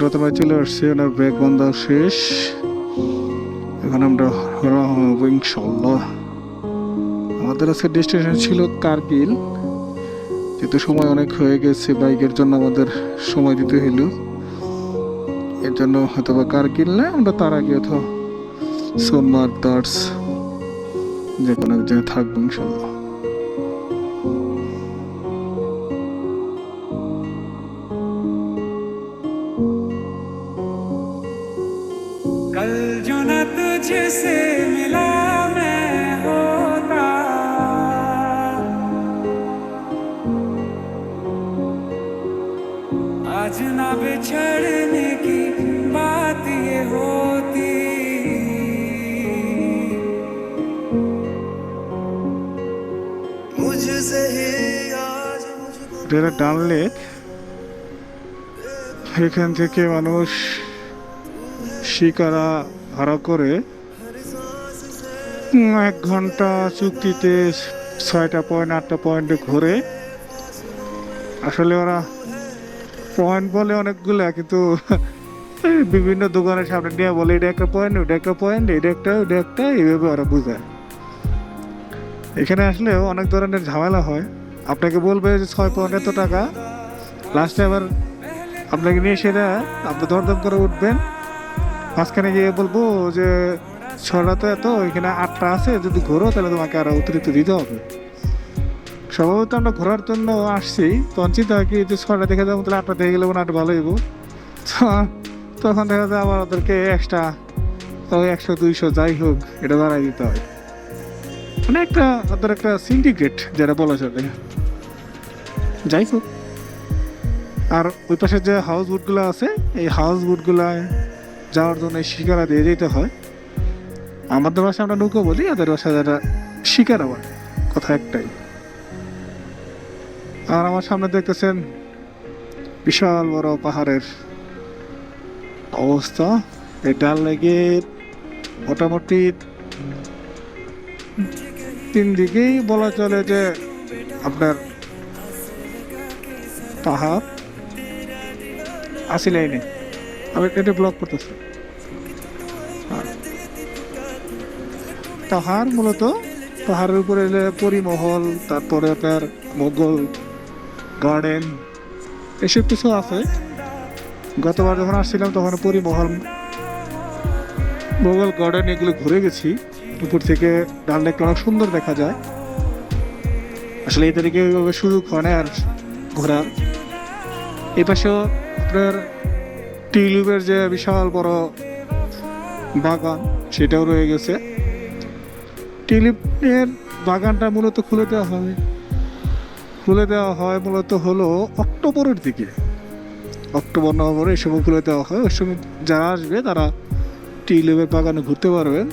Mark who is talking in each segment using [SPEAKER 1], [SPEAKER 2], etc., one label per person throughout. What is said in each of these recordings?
[SPEAKER 1] রাতাবাই চলে আসছে, ওনার ব্রেক বন্ধ শেষ। এখন আমরা রওনা হবো ইনশাল্লাহ। আমাদের আজকে ডেস্টিনেশন ছিল কার্গিল, যেহেতু সময় অনেক হয়ে গেছে বাইকের জন্য আমাদের সময় দিতে হইল, এর জন্য হয়তো বা কার্গিল না, আমরা তার আগে অথবা সোনমার্গ দার্স যে কোনো এক জায়গায় থাকবো ইনশাল্লাহ।
[SPEAKER 2] कल जो न तुझसे मिला मैं होता, आज ना बिछड़ने की बात ये होती। मुझसे ही आज
[SPEAKER 1] এটা ডাল লেক, এখান থেকে মানুষ শিকারা ভাড়া করে 1 ঘন্টা চুক্তিতে 6টা পয়েন্ট 8টা পয়েন্টে ঘোরে। আসলে ওরা পয়েন্ট বলে অনেকগুলা, কিন্তু বিভিন্ন দোকানের সামনে নিয়ে বলে এটা একটা পয়েন্ট, ওটা একটা পয়েন্ট, এটা একটা ওটা একটা, এইভাবে ওরা বোঝায়। এখানে আসলেও অনেক ধরনের ঝামেলা হয়। আপনাকে বলবে যে 6 পয়েন্ট এত টাকা, লাস্টে আবার আপনাকে নিয়ে সেটা আপনি দরদাম করে উঠবেন, মাঝখানে গিয়ে বলবো যে 6টা তো এত, এখানে 8টা আছে, যদি ঘোরো তাহলে তোমাকে আরো অতিরিক্ত দিতে হবে। স্বভাবত আমরা ঘোরার জন্য আসছি, তখন চিন্তা হয় কি যে 6টা দেখে যাবো, তাহলে 8টা দেখে গেলে মনে একটু ভালো হইব। তখন দেখা যায় আবার ওদেরকে এক্সট্রা 100 200 যাই হোক এটা বাড়াই দিতে হয়। মানে একটা ওদের একটা সিন্ডিকেট যেটা বলা চলে, যাই হোক। আর ওই পাশে যে হাউস বোটগুলো আছে, এই হাউস বোটগুলায় যাওয়ার জন্য শিকারা দিয়ে যেতে হয়। আমাদের বাসায় আমরা নৌকো বলি, ওদের বাসায় যারা শিকারা বলে, কথা একটাই। আর আমার সামনে দেখতেছেন বিশাল বড় পাহাড়ের অবস্থা। এই ডাল লেকের মোটামুটি 3 দিকেই বলা চলে যে আপনার পাহাড় আসি লাইনে। আমি এটা ব্লক করতেছি। পাহাড় মূলত পাহাড়ের উপরে পরিমহল, তারপরে আপনার মোগল গার্ডেন এসব কিছু আছে। গতবার যখন আসছিলাম তখন পরিমহল, মোগল গার্ডেন এগুলো ঘুরে গেছি। উপর থেকে ডাল লেকটা অনেক সুন্দর দেখা যায়। আসলে এদেরকে ওইভাবে সুযোগ হয় না আর ঘোরার। এই পাশেও আপনার টিউলিপের যে বিশাল বড় বাগান সেটাও রয়ে গেছে। টিউলিপের বাগানটা মূলত খুলে দেওয়া হয় মূলত হলো অক্টোবরের দিকে, অক্টোবর নভেম্বরে এই সময় খুলে দেওয়া হয়। ওই সময় যারা আসবে তারা টিউলিপের বাগানে ঘুরতে পারবেন।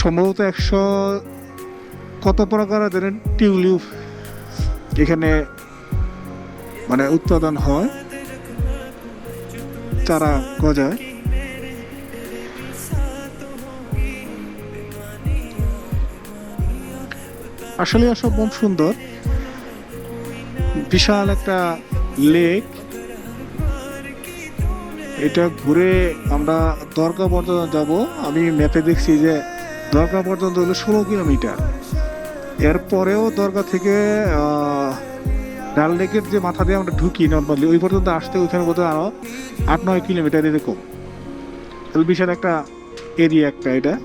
[SPEAKER 1] সম্ভবত 100 কত প্রকারের টিউলিপ এখানে মানে উৎপাদন হয়, তারা গজায়। আসলে অসম্ভব সুন্দর, বিশাল একটা লেক। এটা ঘুরে আমরা দরগা পর্যন্ত যাব। আমি ম্যাপে দেখছি যে দরগা পর্যন্ত হলো 16 কিলোমিটার। এরপরেও দরগা থেকে ডাল লেকের যে মাথা দিয়ে আমরা ঢুকি নর্মালি, ওই পর্যন্ত আসতে ওইখানে বোধহয় আরো 8-9 কিলোমিটার এরকম। বিশাল একটা এরিয়া একটা এটা।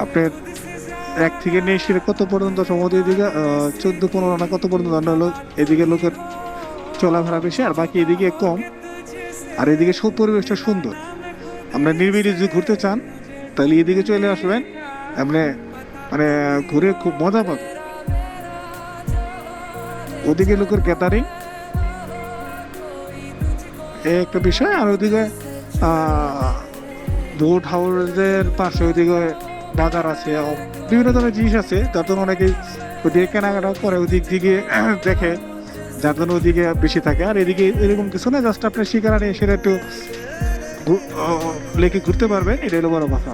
[SPEAKER 1] আপনার 1 থেকে নিয়ে সেটা কত পর্যন্ত সম্ভবত এদিকে 14-15 না কত পর্যন্ত হলো। এদিকে লোকের চলাফেরা বেশি আর বাকি এদিকে কম। আর এদিকে সব পরিবেশটা সুন্দর। আমরা নিরিবিলি যদি ঘুরতে চান তাহলে এদিকে চলে আসবেন, আপনি মানে ঘুরে খুব মজা পাবেন। ওদিকে লোকের গ্যাদারিং একটা বিষয়, আর ওদিকে বোট হাউসের পাশে ওইদিকে বাজার আছে, বিভিন্ন ধরনের জিনিস আছে, তার জন্য অনেকেই ওদিকে কেনাকাটা করে, ওদিক দিকে দেখে, যার জন্য ওদিকে বেশি থাকে। আর এদিকে এরকম কিছু না, জাস্ট আপনার শিকারা নিয়ে সেটা একটু লেকে ঘুরতে পারবেন, এটা হলো বড় কথা।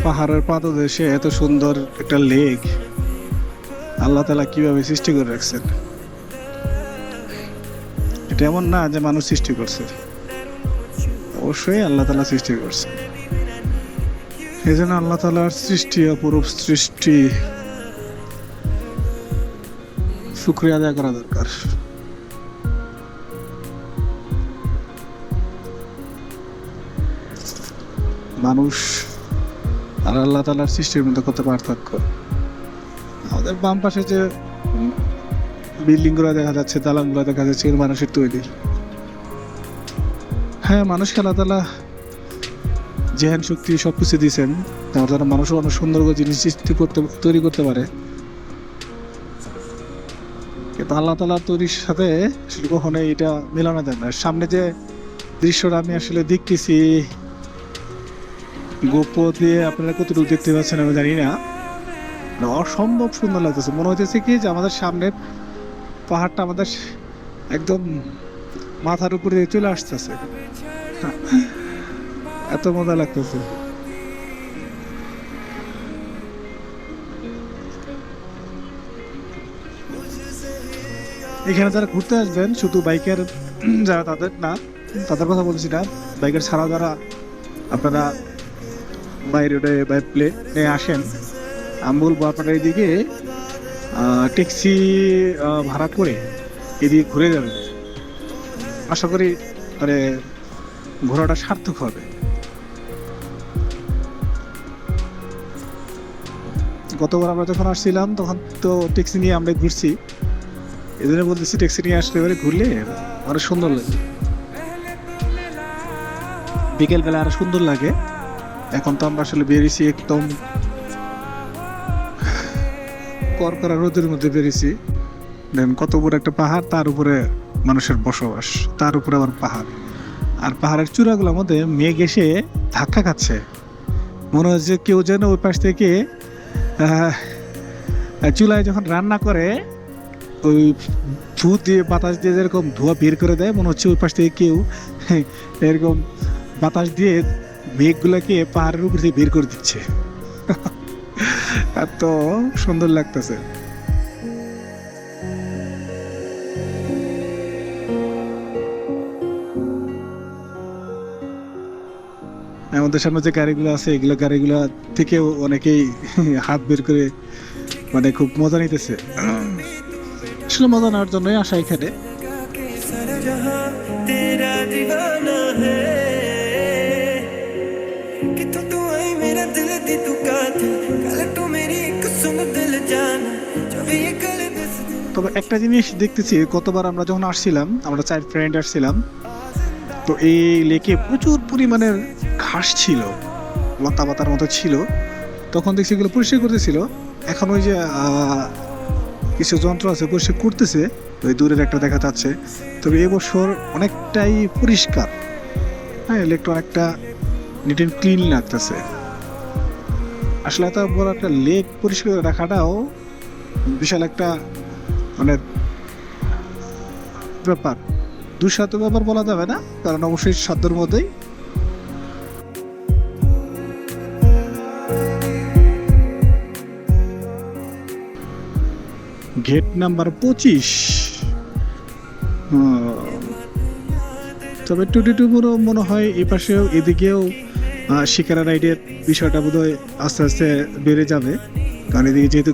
[SPEAKER 1] পাহাড়ের পাদদেশে এত সুন্দর একটা লেক আল্লাহ তাআলা কিভাবে সৃষ্টি করে রাখছেন। এটা এমন না যে মানুষ সৃষ্টি করছে, অবশ্যই আল্লাহ তাআলা সৃষ্টি করছে। এই জন্য আল্লাহ তাআলার সৃষ্টি অপরূপ সৃষ্টি, শুকরিয়া আদায় করা দরকার। মানুষ আর আল্লাহ তাআলার সৃষ্টির মধ্যে কত পার্থক্য। আমাদের বাম পাশে যে বিল্ডিং গুলো দেখা যাচ্ছে, দালান গুলো দেখা যাচ্ছে, এর মানুষের তৈরি। হ্যাঁ, মানুষকে আল্লাহ তাআলা জেহান শক্তি সবকিছু দিয়েছেন, তার দ্বারা মানুষও অনেক সুন্দর জিনিস তৈরি করতে পারে। কিন্তু আল্লাহ তাআলার তৈরির সাথে আসলে কখনোই এটা মেলানো যায় না। সামনে যে দৃশ্যটা আমি আসলে দেখতেছি, গোপ্রো দিয়ে আপনারা কতটুকু দেখতে পাচ্ছেন আমি জানি না, অসম্ভব সুন্দর লাগতেছে। মনে হচ্ছে কি যে আমাদের সামনে পাহাড়টা আমাদের একদম মাথার উপরে চলে আসতেছে, এত মজা লাগতেছে। এখানে যারা ঘুরতে আসবেন, শুধু বাইকের যারা তাদের না, তাদের কথা বলছি না, বাইকের ছাড়া যারা আপনারা বাই রোডে বাই প্লেনে আসেন, আমি বলবো আপনারা এইদিকে ট্যাক্সি ভাড়া করে এদিকে ঘুরে যাবেন। আশা করি মানে ঘোরাটা সার্থক হবে। গতবার আমরা যখন আসছিলাম তখন তো ট্যাক্সি নিয়ে আমরা ঘুরছি, এই জন্য বলতেছি ট্যাক্সি নিয়ে আসলে এবারে ঘুরলে আরো সুন্দর লাগে, বিকেলবেলা আরো সুন্দর লাগে। এখন তো আমরা আসলে বেরিয়েছি একদম করকরা রোদের মধ্যে বেরিয়েছি। দেন কত বড় একটা পাহাড়, তার উপরে মানুষের বসবাস, তার উপরে আবার পাহাড়, আর পাহাড়ের চূড়াগুলোর মধ্যে মেঘ এসে ধাক্কা খাচ্ছে। মনে হচ্ছে কেউ যেন ওই পাশ থেকে চুলায় যখন রান্না করে ওই ধূপ দিয়ে বাতাস দিয়ে যেরকম ধোঁয়া বের করে দেয়, মনে হচ্ছে ওই পাশ থেকে কেউ এরকম বাতাস দিয়ে মেঘগুলোকে পাহাড়ের উপর দিয়ে বের করে দিচ্ছে। এত সুন্দর লাগতেছে। আমাদের সামনে যে গাড়িগুলো আছে, এগুলো গাড়িগুলো থেকেও অনেকেই হাত বের করে মানে খুব মজা নিতেছে। আসলে মজা নেওয়ার জন্যই আসা এখানে। তবে একটা জিনিস দেখতেছি, কতবার আমরা যখন আসছিলাম, আমরা 4 ফ্রেন্ড আসছিলাম, তো এই লেকে প্রচুর পরিমাণের ঘাস ছিল, লতা পাতার মতো ছিল। তখন দেখছি এগুলো পরিষ্কার করতেছিল। এখন ওই যে কিছু যন্ত্র আছে পরিষ্কার করতেছে, ওই দূরের একটা দেখা যাচ্ছে। তবে এবছর অনেকটাই পরিষ্কার, হ্যাঁ, লেকটা অনেকটা নিট অ্যান্ড ক্লিন লাগতেছে। আসলে এত বড় একটা লেক পরিষ্কার করে রাখাটাও বিশাল একটা মানে ব্যাপার, দুঃসাধ্য ব্যাপার বলা যাবে না, কারণ অবশ্যই সাধ্যের মধ্যেই। Gate number 25। তবে টুটিটুপুরও মনে হয় এই পাশেও এদিকেও শিকারা রাইডের বিষয়টা বোধহয় আস্তে আস্তে বেড়ে যাবে, কারণ এদিকে যেহেতু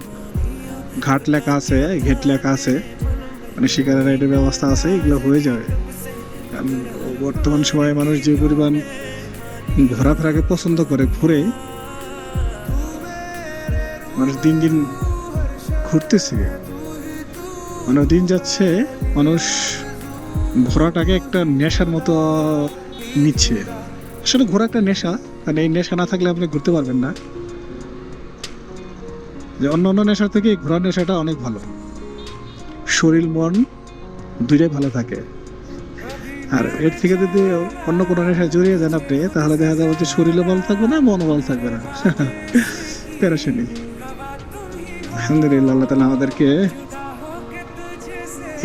[SPEAKER 1] ঘাট লেখা আছে, গেট লেখা আছে, মানে শিকারা রাইডের ব্যবস্থা আছে, এগুলো হয়ে যাবে। কারণ বর্তমান সময়ে মানুষ যে পরিমাণ ঘোরাফেরাকে পছন্দ করে, ঘুরে মানুষ দিন দিন ঘুরতেছে, মানে দিন যাচ্ছে, মানুষ ঘোরাটাকে একটা নেশার মতো নিচ্ছে। আসলে ঘোরা একটা নেশা, কারণ এই নেশা না থাকলে আপনি ঘুরতে পারবেন না। যে অন্য অন্য নেশার থেকে ঘোরার নেশাটা অনেক ভালো, শরীর মন দুইটাই ভালো থাকে। আর এর থেকে যদি অন্য কোনো নেশা জড়িয়ে যান আপনি, তাহলে দেখা যাবে যে শরীরও ভালো থাকবে না, মনও ভালো থাকবে না, পেরেশানি। আলহামদুলিল্লাহ, আল্লাহ তাআলা আমাদেরকে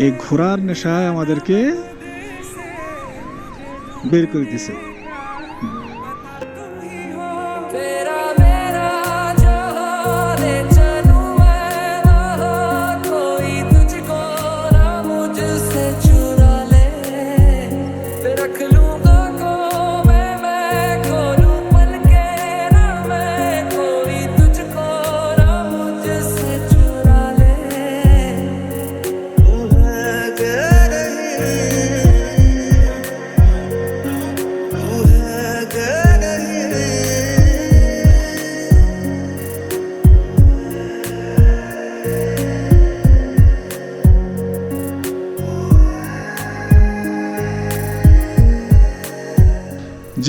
[SPEAKER 1] এই ঘোরার নেশায় আমাদেরকে বের করে দিছে।
[SPEAKER 2] तेरा मेरा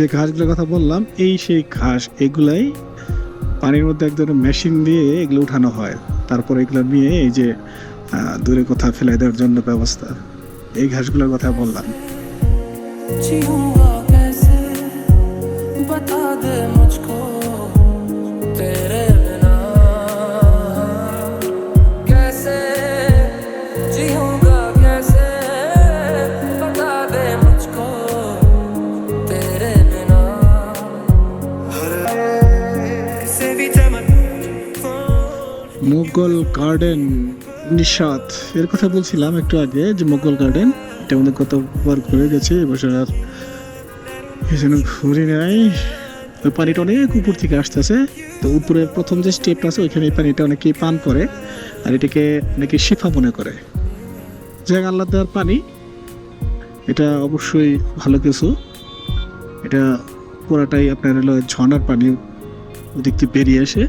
[SPEAKER 1] যে ঘাসগুলোর কথা বললাম এই সেই ঘাস, এগুলাই পানির মধ্যে এক ধরনের মেশিন দিয়ে এগুলো উঠানো হয়, তারপর এগুলো নিয়ে এই যে দূরে কোথাও ফেলে দেওয়ার জন্য ব্যবস্থা। এই ঘাসগুলোর কথা বললাম।
[SPEAKER 2] जीऊंगा कैसे बता दे मुझको तेरे बिना कैसे जीऊंगा कैसे बता दे मुझको तेरे बिना से भी चमक
[SPEAKER 1] মুঘল গার্ডেন নিশাত, এর কথা বলছিলাম একটু আগে যে মুঘল গার্ডেন, এটা আমাদের কতবার ঘুরে গেছে, এবছর আর এজন্য ঘুরি নাই। ওই পানিটা অনেক উপর থেকে আসতেছে, তো উপরের প্রথম যে স্টেপটা আছে ওইখানে এই পানিটা অনেকেই পান করে, আর এটাকে অনেকে শিফা মনে করে। যে আল্লাহ দেওয়ার পানি, এটা অবশ্যই ভালো কিছু। এটা পুরাটাই আপনার হলো ঝর্ণার পানি, ওদিক থেকে বেরিয়ে আসে,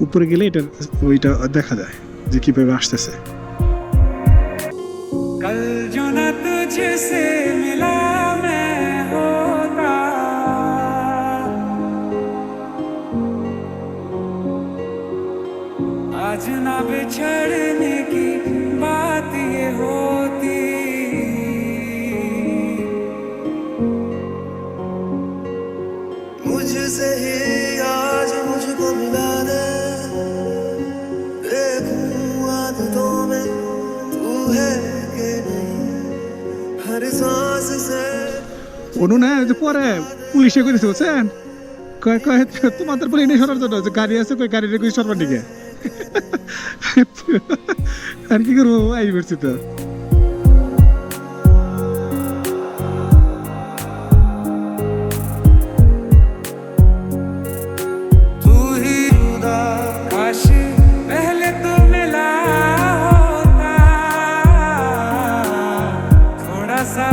[SPEAKER 1] উপরে গেলে এটা ওইটা দেখা যায় যে কিভাবে আসতেছে।
[SPEAKER 2] कल जो न तुझसे मिला मैं होता आज ना बिछड़ने की बात ये होती
[SPEAKER 3] मुझसे ही आज मुझको मिला दे, देखूं आदतों में तू है कि नहीं, हर सांस से
[SPEAKER 1] অনু না ওই যে পরে পুলিশে করেছে বুঝছেন, কয় কয় তোমাদের বলে এনে সরার জন্য যে গাড়ি আছে, কয় গাড়িটা কই সরবার দিকে। আর কি করবো, আই পড়ছি তো।
[SPEAKER 2] तू ही खुदा काश पहले तो मिला होता थोड़ा सा